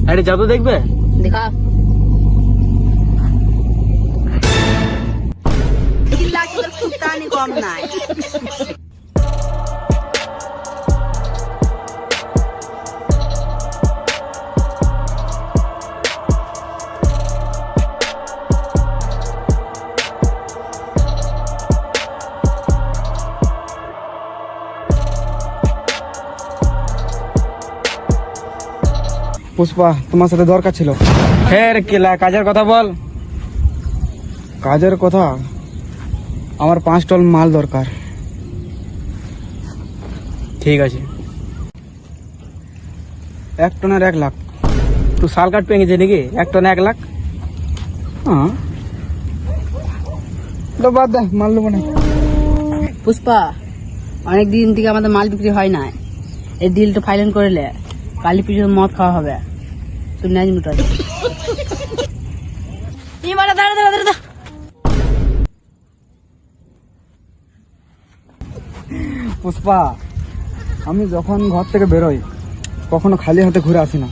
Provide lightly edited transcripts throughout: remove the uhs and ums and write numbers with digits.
আরে জাদু দেখবে? দেখা কম নাই। পুষ্পা, তোমার সাথে দরকার ছিল। ফের কেলা কাজের কথা বল। কাজের কথা, আমার 5 টন মাল দরকার। ঠিক আছে। 1 টনের 1 লাখ। তুই শাল কাট পেয়ে গেছে নাকি? 1 টন 1 লাখ? হ্যাঁ, তো বাদ দে, মাল নেবো না। পুষ্পা, অনেক দিন থেকে আমাদের মাল বিক্রি হয় না, এই ডিলটা ফাইনাল করলে কালী পুজোর মদ খাওয়া হবে। তুই নাজ মুটা পুষ্পা, আমি যখন ঘর থেকে বেরোই কখনো খালি হাতে ঘুরে আসি না।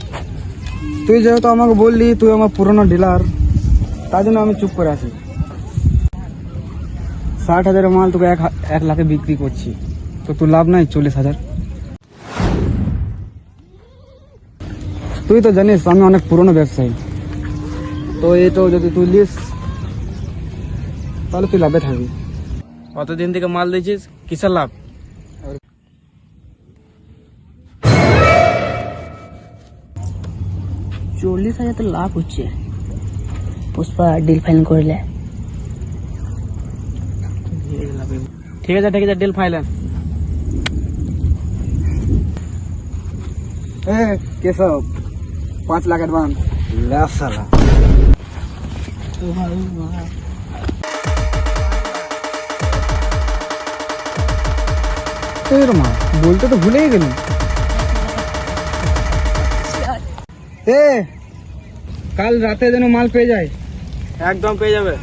তুই যেহেতু আমাকে বললি তুই আমার পুরনো ডিলার, তার জন্য আমি চুপ করে আসি। 60,000 মাল তোকে 1 লাখে বিক্রি করছি, তো তোর লাভ নাই 40,000। তুই তো জানিস আমি অনেক পুরনো ব্যবসায়ী, তো এই তো যদি তুই লিস তাহলে তুই লাভে থাকবি। কতদিন থেকে মাল দিয়েছিস, কিসের লাভ? $40,000 তো লাভ হচ্ছে। পুষ্পা ডিল ফাইনাল করলে ঠিক আছে ঠিক আছে, deal final. Keshav, 5 lakh advance. সালা তোর মা বলতে তো ভুলেই গেলি। কাল রাতে যেন মাল পেয়ে যায়। একদম পেয়ে যাবে।